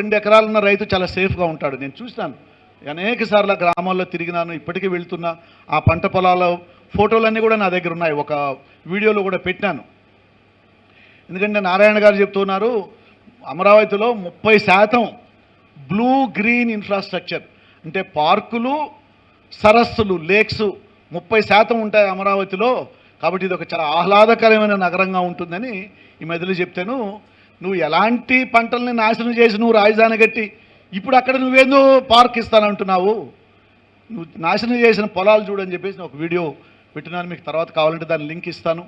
2 ఎకరాలు ఉన్న రైతు చాలా సేఫ్గా ఉంటాడు. నేను చూసినాను, అనేక సార్లు గ్రామాల్లో తిరిగినాను, ఇప్పటికీ వెళ్తున్నా. ఆ పంట పొలాల ఫోటోలన్నీ కూడా నా దగ్గర ఉన్నాయి, ఒక వీడియోలో కూడా పెట్టాను. ఎందుకంటే నారాయణ గారు చెప్తున్నారు, అమరావతిలో 30% బ్లూ గ్రీన్ ఇన్ఫ్రాస్ట్రక్చర్, అంటే పార్కులు, సరస్సులు, లేక్స్ 30% ఉంటాయి అమరావతిలో. కాబట్టి ఇది ఒక చాలా ఆహ్లాదకరమైన నగరంగా ఉంటుందని ఈ మధ్యలో చెప్తాను. నువ్వు ఎలాంటి పంటల్ని నాశనం చేసి నువ్వు రాజధాని కట్టి ఇప్పుడు అక్కడ నువ్వేందో పార్క్ ఇస్తానంటున్నావు? నువ్వు నాశనం చేసిన పొలాలు చూడని చెప్పేసి ఒక వీడియో పెట్టినాను, మీకు తర్వాత కావాలంటే దాని లింక్ ఇస్తాను.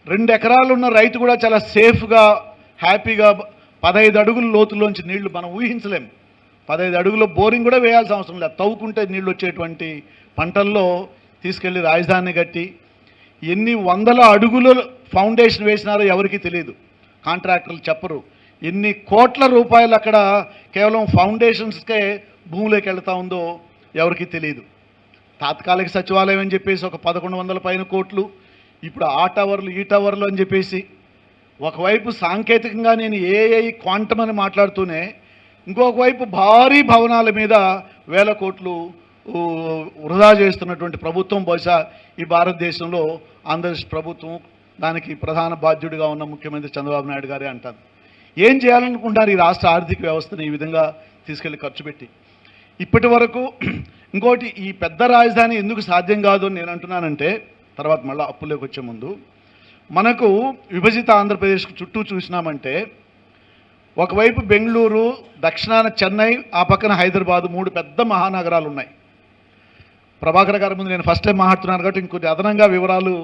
2 ఎకరాలు ఉన్న రైతు కూడా చాలా సేఫ్గా, హ్యాపీగా 15 అడుగుల లోతుల్లోంచి నీళ్లు మనం ఊహించలేం. 15 అడుగుల బోరింగ్ కూడా వేయాల్సిన అవసరం లేదు, తవ్వుకుంటే నీళ్ళు వచ్చేటువంటి పంటల్లో తీసుకెళ్ళి రాజధాని కట్టి ఎన్ని వందల అడుగుల ఫౌండేషన్ వేసినారో ఎవరికీ తెలియదు, కాంట్రాక్టర్లు చెప్పరు. ఎన్ని కోట్ల రూపాయలు అక్కడ కేవలం ఫౌండేషన్స్కే భూమిలోకి వెళ్తా ఉందో ఎవరికీ తెలియదు. తాత్కాలిక సచివాలయం అని చెప్పేసి ఒక 1100 పైన కోట్లు, ఇప్పుడు ఆ టవర్లు ఈ టవర్లు అని చెప్పేసి ఒకవైపు సాంకేతికంగా నేను ఏఐ క్వాంటమ్ అని మాట్లాడుతూనే ఇంకొక వైపు భారీ భవనాల మీద వేల కోట్లు వృధా చేస్తున్నటువంటి ప్రభుత్వం బహుశా ఈ భారతదేశంలో ఆంధ్రప్రదేశ్ ప్రభుత్వం, దానికి ప్రధాన బాధ్యుడిగా ఉన్న ముఖ్యమంత్రి చంద్రబాబు నాయుడు గారే అంటారు. ఏం చేయాలనుకుంటారు ఈ రాష్ట్ర ఆర్థిక వ్యవస్థను ఈ విధంగా తీసుకెళ్ళి ఖర్చు పెట్టి? ఇప్పటి వరకు ఇంకోటి, ఈ పెద్ద రాజధాని ఎందుకు సాధ్యం కాదు అని నేను అంటున్నానంటే, తర్వాత మళ్ళీ అప్పులోకి వచ్చే ముందు మనకు విభజిత ఆంధ్రప్రదేశ్కు చుట్టూ చూసినామంటే ఒకవైపు బెంగళూరు, దక్షిణాన చెన్నై, ఆ పక్కన హైదరాబాదు, 3 పెద్ద మహానగరాలు ఉన్నాయి. ప్రభాకర్ గారి ముందు నేను ఫస్ట్ టైం మాట్లాడుతున్నాను కాబట్టి ఇంకొన్ని అదనంగా వివరాలు,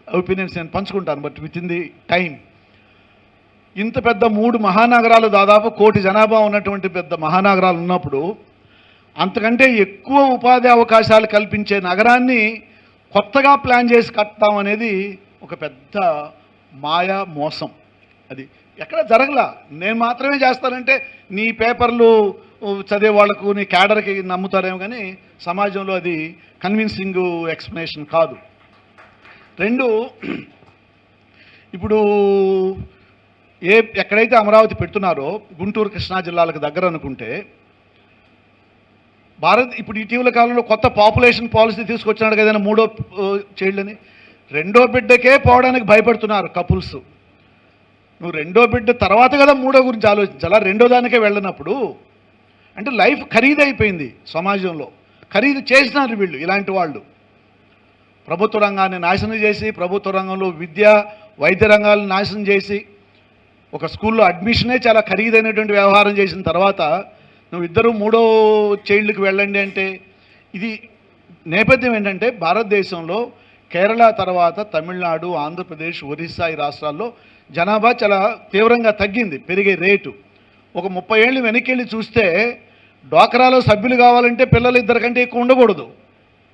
ఒపీనియన్స్ నేను పంచుకుంటాను, but with in the time. ఇంత పెద్ద 3 మహానగరాలు, దాదాపు 1 కోటి జనాభా ఉన్నటువంటి పెద్ద మహానగరాలు ఉన్నప్పుడు అంతకంటే ఎక్కువ ఉపాధి అవకాశాలు కల్పించే నగరాన్ని కొత్తగా ప్లాన్ చేసి కడతాం అనేది ఒక పెద్ద మాయా మోసం. అది ఎక్కడ జరగలా. నేను మాత్రమే చేస్తానంటే నీ పేపర్లు చదివే వాళ్లకు, నీ క్యాడర్కి నమ్ముతారేమో, కానీ సమాజంలో అది కన్విన్సింగ్ ఎక్స్ప్లెనేషన్ కాదు. 2, ఇప్పుడు ఎక్కడైతే అమరావతి పెడుతున్నారో గుంటూరు, కృష్ణా జిల్లాలకు దగ్గర అనుకుంటే, ఇప్పుడు ఇటీవల కాలంలో కొత్త పాపులేషన్ పాలసీ తీసుకొచ్చినాడు కదా, 3వ చైల్డ్ అని. 2వ బిడ్డకే పోవడానికి భయపడుతున్నారు కపుల్స్. నువ్వు 2వ బిడ్డ తర్వాత కదా 3వ గురించి ఆలోచించాలా? 2వ దానికే వెళ్ళినప్పుడు అంటే లైఫ్ ఖరీదైపోయింది సమాజంలో. ఖరీదు చేసినారు వీళ్ళు, ఇలాంటి వాళ్ళు. ప్రభుత్వ రంగాన్ని నాశనం చేసి, ప్రభుత్వ రంగంలో విద్య, వైద్య రంగాలను నాశనం చేసి, ఒక స్కూల్లో అడ్మిషనే చాలా ఖరీదైనటువంటి వ్యవహారం చేసిన తర్వాత నువ్వు ఇద్దరు 3వ చైల్డ్కి వెళ్ళండి అంటే, ఇది నేపథ్యం ఏంటంటే భారతదేశంలో కేరళ తర్వాత తమిళనాడు, ఆంధ్రప్రదేశ్, ఒరిస్సా ఈ రాష్ట్రాల్లో జనాభా చాలా తీవ్రంగా తగ్గింది, పెరిగే రేటు. ఒక 30 ఏళ్ళు వెనక్కి వెళ్ళి చూస్తే డ్వాక్రాలో సభ్యులు కావాలంటే పిల్లలు 2 కంటే ఎక్కువ ఉండకూడదు.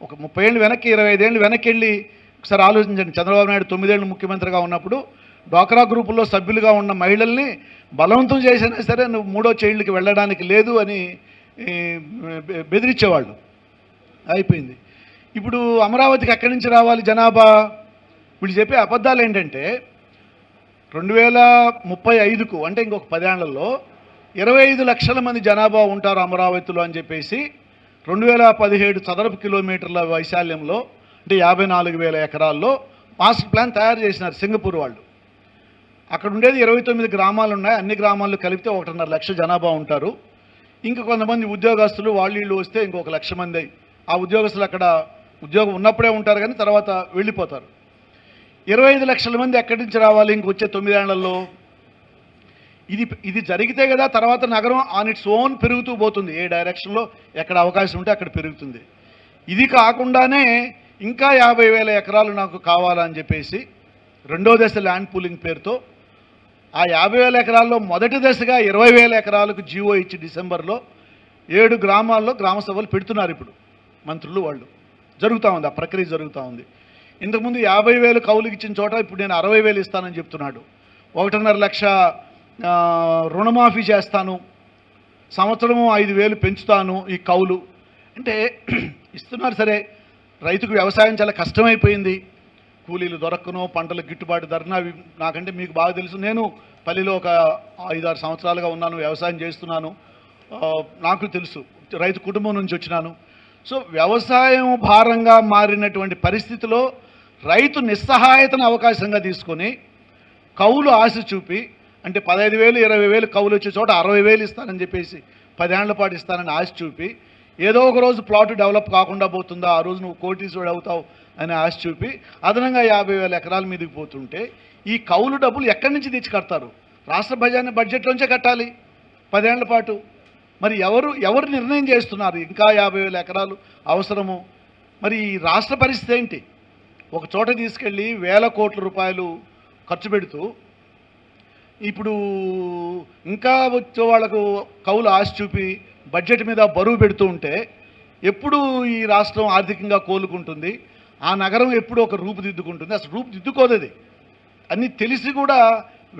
ఒక 30 ఏళ్ళు వెనక్కి, 25 ఏళ్ళు వెనక్కి వెళ్ళి ఒకసారి ఆలోచించండి. చంద్రబాబు నాయుడు 9 ఏళ్ళు ముఖ్యమంత్రిగా ఉన్నప్పుడు డ్వాక్రా గ్రూపుల్లో సభ్యులుగా ఉన్న మహిళల్ని బలవంతం చేసినా సరే నువ్వు 3వ చైల్డ్కి వెళ్ళడానికి లేదు అని బెదిరించేవాళ్ళు. అయిపోయింది. ఇప్పుడు అమరావతికి ఎక్కడి నుంచి రావాలి జనాభా? వీళ్ళు చెప్పే అబద్ధాలు ఏంటంటే 2035కు అంటే ఇంకొక 10 ఏళ్లలో 25 లక్షల మంది జనాభా ఉంటారు అమరావతిలో అని చెప్పేసి 2017 చదరపు కిలోమీటర్ల వైశాల్యంలో, అంటే 54,000 ఎకరాల్లో మాస్టర్ ప్లాన్ తయారు చేసినారు సింగపూర్ వాళ్ళు. అక్కడ ఉండేది 29 గ్రామాలు ఉన్నాయి. అన్ని గ్రామాల్లో కలిపితే 1.5 లక్ష జనాభా ఉంటారు. ఇంకా కొంతమంది ఉద్యోగస్తులు వాళ్ళు వస్తే ఇంకొక 1 లక్ష మంది. ఆ ఉద్యోగస్తులు అక్కడ ఉద్యోగం ఉన్నప్పుడే ఉంటారు, కానీ తర్వాత వెళ్ళిపోతారు. 25 లక్షల మంది ఎక్కడి నుంచి రావాలి ఇంకొచ్చే 9 ఏళ్లలో? ఇది జరిగితే కదా తర్వాత నగరం ఆన్ ఇట్స్ ఓన్ పెరుగుతూ పోతుంది. ఏ డైరెక్షన్లో ఎక్కడ అవకాశం ఉంటే అక్కడ పెరుగుతుంది. ఇది కాకుండానే ఇంకా 50,000 ఎకరాలు నాకు కావాలని చెప్పేసి 2వ దశ ల్యాండ్ పూలింగ్ పేరుతో ఆ 50,000 ఎకరాల్లో మొదటి దశగా 20,000 ఎకరాలకు జీవో ఇచ్చి డిసెంబర్లో 7 గ్రామాల్లో గ్రామ సభలు పెడుతున్నారు. ఇప్పుడు మంత్రులు వాళ్ళు జరుగుతూ ఉంది, ఆ ప్రక్రియ జరుగుతూ ఉంది. ఇంతకుముందు 50,000 కౌలుకి ఇచ్చిన చోట ఇప్పుడు నేను 60,000 ఇస్తానని చెప్తున్నాడు. 1.5 లక్ష రుణమాఫీ చేస్తాను, సంవత్సరము 5,000 పెంచుతాను ఈ కౌలు అంటే ఇస్తున్నారు. సరే, రైతుకు వ్యవసాయం చాలా కష్టమైపోయింది, కూలీలు దొరక్కనో, పంటలు గిట్టుబాటు ధరన, అవి నాకంటే మీకు బాగా తెలుసు. నేను పల్లిలో ఒక 5-6 సంవత్సరాలుగా ఉన్నాను, వ్యవసాయం చేస్తున్నాను. నాకు తెలుసు, రైతు కుటుంబం నుంచి వచ్చినాను. సో వ్యవసాయం భారంగా మారినటువంటి పరిస్థితిలో రైతు నిస్సహాయతను అవకాశంగా తీసుకొని కౌలు ఆశ చూపి, అంటే 15,000 20,000 కౌలు వచ్చే చోట 60,000 ఇస్తానని చెప్పేసి 10 ఏళ్ల పాటు ఇస్తానని ఆశ చూపి, ఏదో ఒక రోజు ప్లాట్ డెవలప్ కాకుండా పోతుందా, ఆ రోజు నువ్వు కోటీశ్వరుడు అవుతావు అని ఆశ చూపి అదనంగా 50,000 ఎకరాల మీదకి పోతుంటే ఈ కౌలు డబ్బులు ఎక్కడి నుంచి తెచ్చి కడతారు? రాష్ట్ర బడ్జెట్లోంచే కట్టాలి 10 ఏళ్ల పాటు. మరి ఎవరు నిర్ణయం చేస్తున్నారు ఇంకా 50,000 ఎకరాలు అవసరము? మరి ఈ రాష్ట్ర పరిస్థితి ఏంటి? ఒక చోట తీసుకెళ్ళి వేల కోట్ల రూపాయలు ఖర్చు పెడుతూ ఇప్పుడు ఇంకా వచ్చే వాళ్ళకు కౌలు ఆశ చూపి బడ్జెట్ మీద బరువు పెడుతూ ఉంటే ఎప్పుడు ఈ రాష్ట్రం ఆర్థికంగా కోలుకుంటుంది? ఆ నగరం ఎప్పుడు ఒక రూపుదిద్దుకుంటుంది? అసలు రూపుదిద్దుకోదు. అది అన్నీ తెలిసి కూడా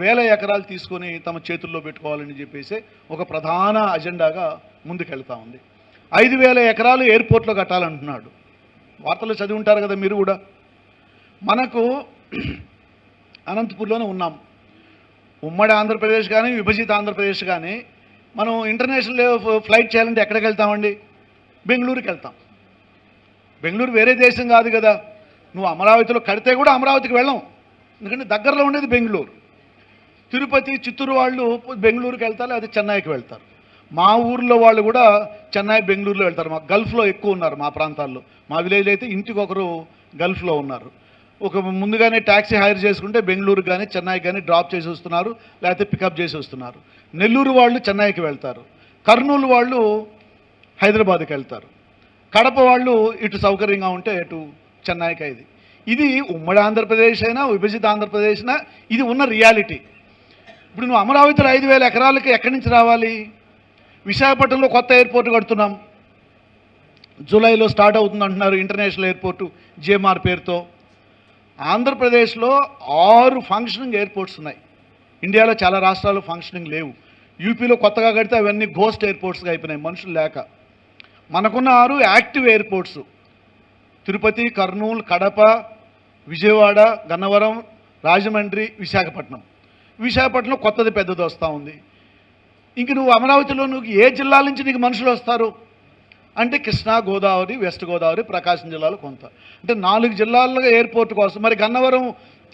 వేల ఎకరాలు తీసుకొని తమ చేతుల్లో పెట్టుకోవాలని చెప్పేసి ఒక ప్రధాన అజెండాగా ముందుకెళ్తా ఉంది. 5,000 ఎకరాలు ఎయిర్పోర్ట్లో కట్టాలంటున్నాడు. వార్తలు చదివి ఉంటారు కదా మీరు కూడా. మనకు అనంతపూర్లోనే ఉన్నాం. ఉమ్మడి ఆంధ్రప్రదేశ్ కానీ విభజిత ఆంధ్రప్రదేశ్ కానీ మనం ఇంటర్నేషనల్ ఫ్లైట్ చేయాలంటే ఎక్కడికి వెళ్తామండి? బెంగళూరుకి వెళ్తాం. బెంగళూరు వేరే దేశం కాదు కదా. నువ్వు అమరావతిలో కడితే కూడా అమరావతికి వెళ్ళాం, ఎందుకంటే దగ్గరలో ఉండేది బెంగళూరు. తిరుపతి, చిత్తూరు వాళ్ళు బెంగళూరుకి వెళ్తారు, అది చెన్నైకి వెళ్తారు. మా ఊర్లో వాళ్ళు కూడా చెన్నై, బెంగళూరులో వెళ్తారు. మా గల్ఫ్లో ఎక్కువ ఉన్నారు మా ప్రాంతాల్లో. మా విలేజ్లో అయితే ఇంటికి ఒకరు గల్ఫ్లో ఉన్నారు. ఒక ముందుగానే ట్యాక్సీ హైర్ చేసుకుంటే బెంగళూరు కానీ చెన్నైకి కానీ డ్రాప్ చేసి వస్తున్నారు, లేకపోతే పికప్ చేసి వస్తున్నారు. నెల్లూరు వాళ్ళు చెన్నైకి వెళ్తారు, కర్నూలు వాళ్ళు హైదరాబాద్కి వెళ్తారు, కడప వాళ్ళు ఇటు సౌకర్యంగా ఉంటే ఇటు చెన్నైకి. ఇది ఉమ్మడి ఆంధ్రప్రదేశ్ అయినా విభజిత ఆంధ్రప్రదేశ్ అయినా ఇది ఉన్న రియాలిటీ. ఇప్పుడు నువ్వు అమరావతిలో 5,000 ఎకరాలకి ఎక్కడి నుంచి రావాలి? విశాఖపట్నంలో కొత్త ఎయిర్పోర్ట్ కడుతున్నాం, జూలైలో స్టార్ట్ అవుతుంది అంటున్నారు ఇంటర్నేషనల్ ఎయిర్పోర్టు జిఎంఆర్ పేరుతో. ఆంధ్రప్రదేశ్లో 6 ఫంక్షనింగ్ ఎయిర్పోర్ట్స్ ఉన్నాయి. ఇండియాలో చాలా రాష్ట్రాలు ఫంక్షనింగ్ లేవు. యూపీలో కొత్తగా కడితే అవన్నీ గోస్ట్ ఎయిర్పోర్ట్స్గా అయిపోయినాయి మనుషులు లేక. మనకున్న 6 యాక్టివ్ ఎయిర్పోర్ట్స్ తిరుపతి, కర్నూలు, కడప, విజయవాడ, గన్నవరం, రాజమండ్రి, విశాఖపట్నం. విశాఖపట్నం కొత్తది పెద్దది వస్తూ ఉంది. ఇంక నువ్వు అమరావతిలో నువ్వు ఏ జిల్లాల నుంచి నీకు మనుషులు వస్తారు అంటే కృష్ణా, గోదావరి, వెస్ట్ గోదావరి, ప్రకాశం జిల్లాలో కొంత, అంటే 4 జిల్లాల్లో ఎయిర్పోర్ట్ కోసం. మరి గన్నవరం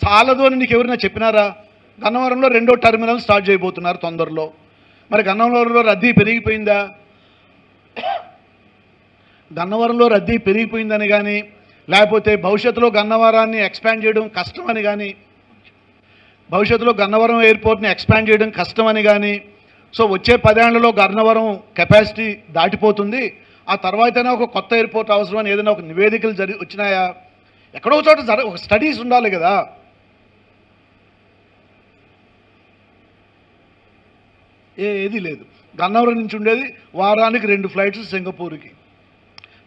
చాలదు అని నీకు ఎవరైనా చెప్పినారా? గన్నవరంలో 2వ టెర్మినల్ స్టార్ట్ చేయబోతున్నారు తొందరలో. మరి గన్నవరంలో రద్దీ పెరిగిపోయిందా? గన్నవరంలో రద్దీ పెరిగిపోయిందని కానీ, లేకపోతే భవిష్యత్తులో గన్నవరాన్ని ఎక్స్పాండ్ చేయడం కష్టమని కానీ, భవిష్యత్తులో గన్నవరం ఎయిర్పోర్ట్ని ఎక్స్పాండ్ చేయడం కష్టమని కానీ, సో వచ్చే 10 ఏళ్లలో గన్నవరం కెపాసిటీ దాటిపోతుంది, ఆ తర్వాతైనా ఒక కొత్త ఎయిర్పోర్ట్ అవసరమని ఏదైనా ఒక నివేదికలు వచ్చినాయా? ఎక్కడో చోట ఒక స్టడీస్ ఉండాలి కదా. ఏది లేదు. గన్నవరం నుంచి ఉండేది వారానికి 2 ఫ్లైట్స్ సింగపూర్కి.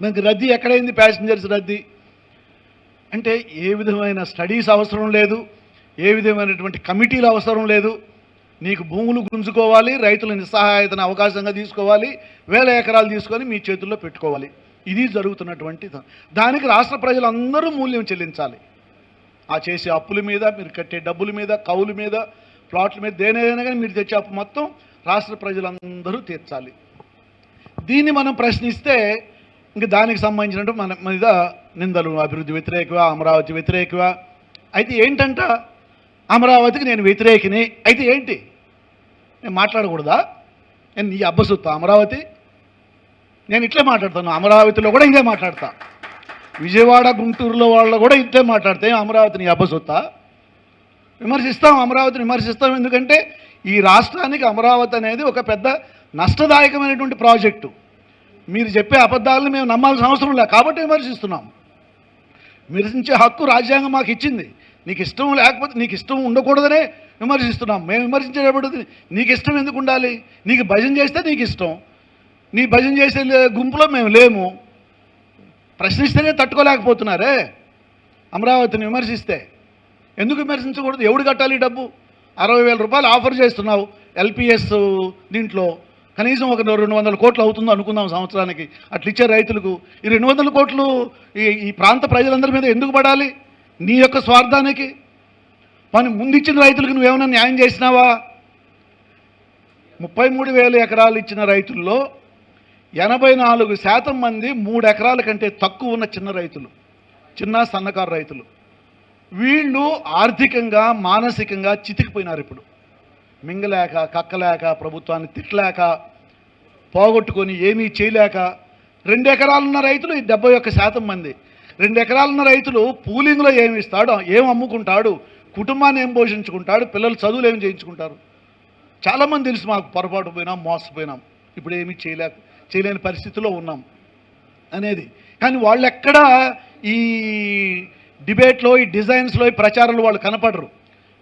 మనకి రద్దీ ఎక్కడైంది? ప్యాసింజర్స్ రద్దీ. అంటే ఏ విధమైన స్టడీస్ అవసరం లేదు, ఏ విధమైనటువంటి కమిటీలు అవసరం లేదు. నీకు భూములు గుంజుకోవాలి, రైతుల నిస్సహాయతను అవకాశంగా తీసుకోవాలి, వేల ఎకరాలు తీసుకొని మీ చేతుల్లో పెట్టుకోవాలి. ఇది జరుగుతున్నటువంటి దానికి రాష్ట్ర ప్రజలందరూ మూల్యం చెల్లించాలి. ఆ చేసే అప్పుల మీద, మీరు కట్టే డబ్బుల మీద, కౌలు మీద, ప్లాట్ల మీద, దేనైనా కానీ మీరు తెచ్చే అప్పు మొత్తం రాష్ట్ర ప్రజలందరూ తీర్చాలి. దీన్ని మనం ప్రశ్నిస్తే ఇంక దానికి సంబంధించినట్టు మన మీద నిందలు, అభివృద్ధి వ్యతిరేకవా, అమరావతి వ్యతిరేకవా. అయితే ఏంటంట, అమరావతికి నేను వ్యతిరేకిని. అయితే ఏంటి, నేను మాట్లాడకూడదా? నేను నీ అబ్బసొత్తా అమరావతి? నేను ఇట్లే మాట్లాడతాను, అమరావతిలో కూడా ఇదే మాట్లాడతా, విజయవాడ, గుంటూరులో వాళ్ళు కూడా ఇట్లే మాట్లాడితే అమరావతిని అబ్బసొత్తా? విమర్శిస్తాం, అమరావతిని విమర్శిస్తాం. ఎందుకంటే ఈ రాష్ట్రానికి అమరావతి అనేది ఒక పెద్ద నష్టదాయకమైనటువంటి ప్రాజెక్టు. మీరు చెప్పే అబద్ధాలను మేము నమ్మాల్సిన అవసరం లేదు కాబట్టి విమర్శిస్తున్నాం. విమర్శించే హక్కు రాజ్యాంగం మాకు ఇచ్చింది. నీకు ఇష్టం లేకపోతే, నీకు ఇష్టం ఉండకూడదనే విమర్శిస్తున్నాం. మేము విమర్శించేటప్పుడు నీకు ఇష్టం ఎందుకు ఉండాలి? నీకు భజన చేస్తే నీకు ఇష్టం, నీ భజన చేసే గుంపులో మేము లేము. ప్రశ్నిస్తేనే తట్టుకోలేకపోతున్నారే. అమరావతిని విమర్శిస్తే ఎందుకు విమర్శించకూడదు? ఎవడు కట్టాలి డబ్బు? 60,000 రూపాయలు ఆఫర్ చేస్తున్నావు ఎల్పిఎస్ దీంట్లో, కనీసం ఒక 200 కోట్లు అవుతుందో అనుకుందాం సంవత్సరానికి. అట్లా ఇచ్చే రైతులకు ఈ 200 కోట్లు ఈ ప్రాంత ప్రజలందరి మీద ఎందుకు పడాలి? నీ యొక్క స్వార్థానికి. పని ముందిచ్చిన రైతులకు నువ్వేమైనా న్యాయం చేసినావా? 33,000 ఎకరాలు ఇచ్చిన రైతుల్లో 84% మంది 3 ఎకరాల కంటే తక్కువ ఉన్న చిన్న రైతులు, చిన్న సన్నకారు రైతులు. వీళ్ళు ఆర్థికంగా మానసికంగా చితికిపోయినారు. ఇప్పుడు మింగలేక, కక్కలేక, ప్రభుత్వాన్ని తిట్టలేక, పోగొట్టుకొని ఏమీ చేయలేక 2 ఎకరాలున్న రైతులు 71% మంది. 2 ఎకరాలున్న రైతులు పూలింగ్లో ఏమి ఇస్తాడు, ఏం అమ్ముకుంటాడు, కుటుంబాన్ని ఏం పోషించుకుంటాడు, పిల్లలు చదువులు ఏం చేయించుకుంటారు? చాలామంది తెలుసు మాకు, పొరపాటు పోయినాం, మోసపోయినాం, ఇప్పుడు ఏమీ చేయలేని పరిస్థితిలో ఉన్నాం అనేది. కానీ వాళ్ళు ఎక్కడా ఈ డిబేట్లో, ఈ డిజైన్స్లో, ఈ ప్రచారంలో వాళ్ళు కనపడరు.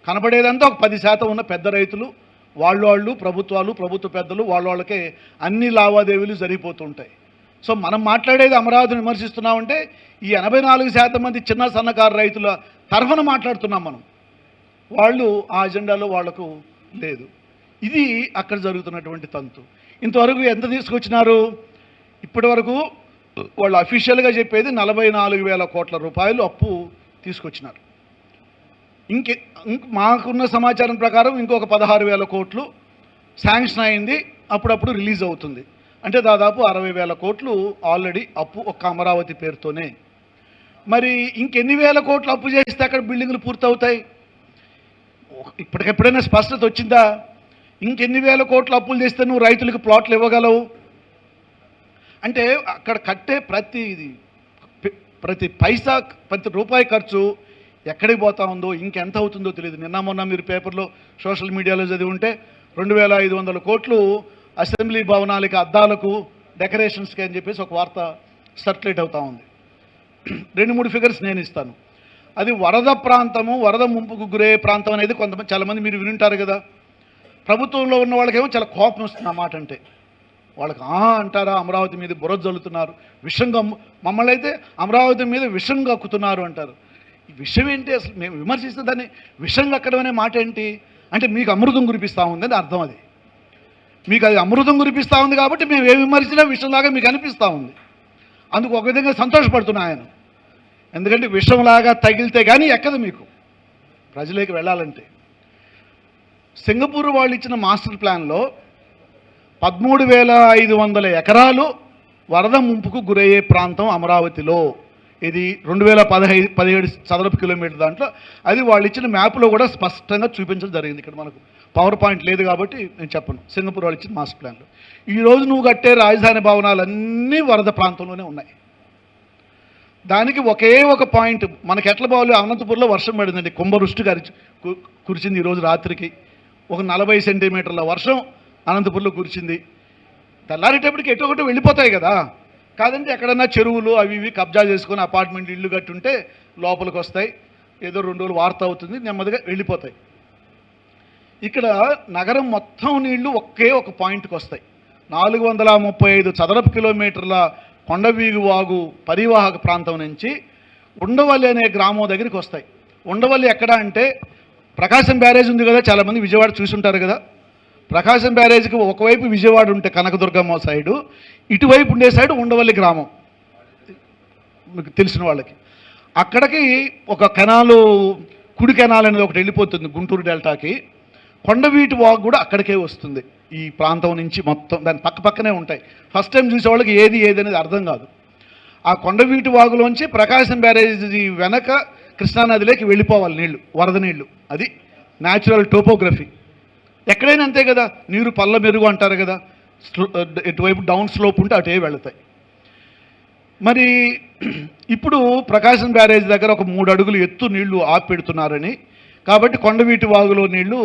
కనపడేదంతా ఒక 10% ఉన్న పెద్ద రైతులు, వాళ్ళు ప్రభుత్వాలు, ప్రభుత్వ పెద్దలు వాళ్ళకే అన్ని లావాదేవీలు జరిగిపోతుంటాయి. సో మనం మాట్లాడేది అమరావతిని విమర్శిస్తున్నామంటే ఈ 84% మంది చిన్న సన్నకారు రైతుల తరఫున మాట్లాడుతున్నాం మనం. వాళ్ళు ఆ అజెండాలో వాళ్లకు లేదు. ఇది అక్కడ జరుగుతున్నటువంటి తంతు. ఇంతవరకు ఎంత తీసుకొచ్చినారు? ఇప్పటి వరకు వాళ్ళు అఫీషియల్గా చెప్పేది 44,000 కోట్ల రూపాయలు అప్పు తీసుకొచ్చినారు. మాకున్న సమాచారం ప్రకారం ఇంకొక 16,000 కోట్లు శాంక్షన్ అయింది, అప్పుడప్పుడు రిలీజ్ అవుతుంది. అంటే దాదాపు 60,000 కోట్లు ఆల్రెడీ అప్పు ఒక్క అమరావతి పేరుతోనే. మరి ఇంకెన్ని వేల కోట్లు అప్పు చేస్తే అక్కడ బిల్డింగ్లు పూర్తవుతాయి? ఇప్పటికెప్పుడైనా స్పష్టత వచ్చిందా? ఇంకెన్ని వేల కోట్లు అప్పులు చేస్తే నువ్వు రైతులకు ప్లాట్లు ఇవ్వగలవు? అంటే అక్కడ కట్టే ప్రతి పైసా, ప్రతి రూపాయి ఖర్చు ఎక్కడికి పోతా ఉందో, ఇంకెంత అవుతుందో తెలియదు. నిన్న మొన్న మీరు పేపర్లో, సోషల్ మీడియాలో చదివి ఉంటే 2,500 కోట్లు అసెంబ్లీ భవనాలకి, అద్దాలకు, డెకరేషన్స్కి అని చెప్పేసి ఒక వార్త సర్క్యులేట్ అవుతూ ఉంది. 2-3 ఫిగర్స్ నేను ఇస్తాను. అది వరద ప్రాంతము, వరద ముంపుకు గురయ్యే ప్రాంతం అనేది చాలామంది మీరు వినుంటారు కదా. ప్రభుత్వంలో ఉన్న వాళ్ళకేమో చాలా కోపం వస్తుంది ఆ మాట అంటే. వాళ్ళకి అంటారా, అమరావతి మీద బురద జల్లుతున్నారు, విషంగా, మమ్మల్ని అయితే అమరావతి మీద విషం కక్కుతున్నారు అంటారు. ఈ విషయం ఏంటి అసలు? మేము విమర్శిస్తే దాన్ని విషం కక్కడం అనే మాట ఏంటి? అంటే మీకు అమృతం కురిపిస్తూ ఉందని అర్థం. అది మీకు అది అమృతం కురిపిస్తూ ఉంది కాబట్టి మేము ఏ విమర్శించినా విషంలాగా మీకు అనిపిస్తూ ఉంది. అందుకు ఒక విధంగా సంతోషపడుతున్నా ఆయన. ఎందుకంటే విషంలాగా తగిలితే కానీ ఎక్కదు మీకు ప్రజలకు వెళ్ళాలంటే. సింగపూర్ వాళ్ళు ఇచ్చిన మాస్టర్ ప్లాన్లో 13,500 ఎకరాలు వరద ముంపుకు గురయ్యే ప్రాంతం అమరావతిలో. ఇది 2,017 చదరపు కిలోమీటర్ దాంట్లో. అది వాళ్ళు ఇచ్చిన మ్యాప్లో కూడా స్పష్టంగా చూపించడం జరిగింది. ఇక్కడ మనకు పవర్ పాయింట్ లేదు కాబట్టి నేను చెప్పను. సింగపూర్ వాళ్ళు ఇచ్చిన మాస్టర్ ప్లాన్లో ఈరోజు నువ్వు కట్టే రాజధాని భవనాలన్నీ వరద ప్రాంతంలోనే ఉన్నాయి. దానికి ఒకే ఒక పాయింట్, మనకి ఎట్ల బావులు అనంతపురంలో వర్షం పడిందండి, కుంభవృష్టి కురిచింది ఈరోజు రాత్రికి. ఒక 40 సెంటీమీటర్ల వర్షం అనంతపురంలో కురిచింది. తెల్లారేటప్పటికి ఎటు ఒకటి వెళ్ళిపోతాయి కదా. కాదంటే ఎక్కడన్నా చెరువులు అవి ఇవి కబ్జా చేసుకొని అపార్ట్మెంట్ ఇల్లు కట్టుంటే లోపలికి వస్తాయి, ఏదో 2 రోజులు వార్త అవుతుంది, నెమ్మదిగా వెళ్ళిపోతాయి. ఇక్కడ నగరం మొత్తం నీళ్లు ఒకే ఒక పాయింట్కి వస్తాయి. 435 చదరపు కిలోమీటర్ల కొండవీగు వాగు పరివాహక ప్రాంతం నుంచి ఉండవల్లి అనే గ్రామం దగ్గరికి వస్తాయి. ఉండవల్లి ఎక్కడ అంటే ప్రకాశం బ్యారేజ్ ఉంది కదా, చాలామంది విజయవాడ చూసుంటారు కదా. ప్రకాశం బ్యారేజ్కి ఒకవైపు విజయవాడ ఉంటే కనకదుర్గమ్మ సైడు, ఇటువైపు ఉండే సైడు ఉండవల్లి గ్రామం మీకు తెలిసిన వాళ్ళకి. అక్కడికి ఒక కెనాలు, కుడి కెనాల్ అనేది ఒకటి వెళ్ళిపోతుంది గుంటూరు డెల్టాకి. కొండవీటి వాగు కూడా అక్కడికే వస్తుంది. ఈ ప్రాంతం నుంచి మొత్తం దాని పక్కనే ఉంటాయి. ఫస్ట్ టైం చూసే వాళ్ళకి ఏది అనేది అర్థం కాదు. ఆ కొండవీటి వాగులోంచి ప్రకాశం బ్యారేజీ వెనక కృష్ణానదిలోకి వెళ్ళిపోవాలి నీళ్లు, వరద నీళ్లు. అది న్యాచురల్ టోపోగ్రఫీ. ఎక్కడైనా అంతే కదా, నీరు పల్ల మెరుగు అంటారు కదా, ఎటువైపు డౌన్ స్లోప్ ఉంటే అటే వెళతాయి. మరి ఇప్పుడు ప్రకాశం బ్యారేజ్ దగ్గర ఒక 3 అడుగులు ఎత్తు నీళ్లు ఆపెడుతున్నారని, కాబట్టి కొండవీటి వాగులో నీళ్లు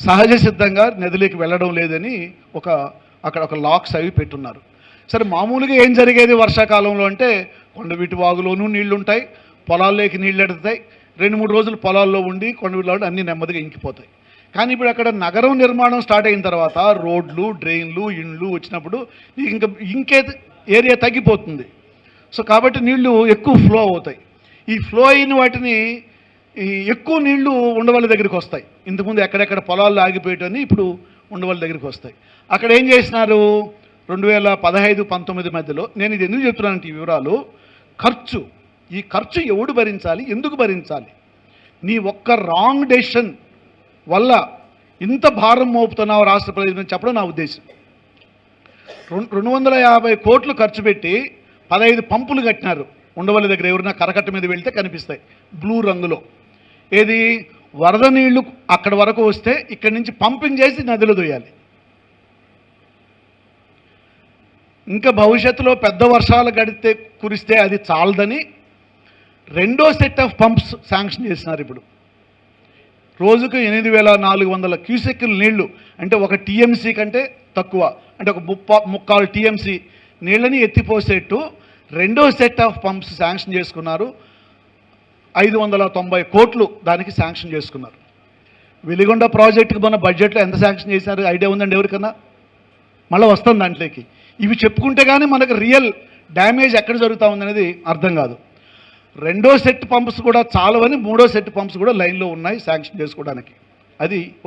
సహజ సిద్ధంగా నదిలోకి వెళ్ళడం లేదని అక్కడ ఒక లాక్స్ అవి పెట్టున్నారు. సరే, మామూలుగా ఏం జరిగేది వర్షాకాలంలో అంటే కొండవీటి వాగులోనూ నీళ్లు ఉంటాయి, పొలాల్లోకి నీళ్ళు ఎడతాయి, 2-3 రోజులు పొలాల్లో ఉండి కొండవీటిలో అన్నీ నెమ్మదిగా ఇంకిపోతాయి. కానీ ఇప్పుడు అక్కడ నగరం నిర్మాణం స్టార్ట్ అయిన తర్వాత రోడ్లు, డ్రైన్లు, ఇండ్లు వచ్చినప్పుడు ఇంకే ఏరియా తగ్గిపోతుంది. సో కాబట్టి నీళ్లు ఎక్కువ ఫ్లో అవుతాయి. ఈ ఫ్లో అయిన వాటిని ఎక్కువ నీళ్లు ఉండవల్లి దగ్గరికి వస్తాయి. ఇంతకుముందు ఎక్కడెక్కడ పొలాల్లో ఆగిపోయేటని ఇప్పుడు ఉండవల్లి దగ్గరికి వస్తాయి. అక్కడ ఏం చేసినారు 2015-19 మధ్యలో, నేను ఇది ఎందుకు చెప్తున్నానంటే ఈ వివరాలు, ఈ ఖర్చు ఎవడు భరించాలి, ఎందుకు భరించాలి? నీ ఒక్క రాంగ్ డెసిషన్ వల్ల ఇంత భారం మోపుతున్నావు రాష్ట్ర ప్రజల మీద చెప్పడం నా ఉద్దేశం. 250 కోట్లు ఖర్చు పెట్టి 15 పంపులు కట్టినారు. ఉండవల్లి దగ్గర ఎవరైనా కరకట్ట మీద వెళ్తే కనిపిస్తాయి బ్లూ రంగులో. ఏది వరద నీళ్లు అక్కడ వరకు వస్తే ఇక్కడి నుంచి పంపింగ్ చేసి నదిలో దొయ్యాలి. ఇంకా భవిష్యత్తులో పెద్ద వర్షాలు కురిస్తే అది చాలదని రెండో సెట్ ఆఫ్ పంప్స్ శాంక్షన్ చేసినారు. ఇప్పుడు రోజుకు 8,400 క్యూసెక్కుల నీళ్లు, అంటే 1 టీఎంసీ కంటే తక్కువ, అంటే 3/4 టీఎంసీ నీళ్ళని ఎత్తిపోసేట్టు రెండో సెట్ ఆఫ్ పంప్స్ శాంక్షన్ చేసుకున్నారు. 590 కోట్లు దానికి శాంక్షన్ చేసుకున్నారు. వెలిగొండ ప్రాజెక్టుకి మన బడ్జెట్లో ఎంత శాంక్షన్ చేశారు ఐడియా ఉందండి ఎవరికన్నా? మళ్ళీ వస్తుంది దాంట్లోకి. ఇవి చెప్పుకుంటే కానీ మనకు రియల్ డ్యామేజ్ ఎక్కడ జరుగుతూ ఉందనేది అర్థం కాదు. రెండో సెట్ పంప్స్ కూడా చాలవని మూడో సెట్ పంప్స్ కూడా లైన్లో ఉన్నాయి శాంక్షన్ చేసుకోవడానికి. అది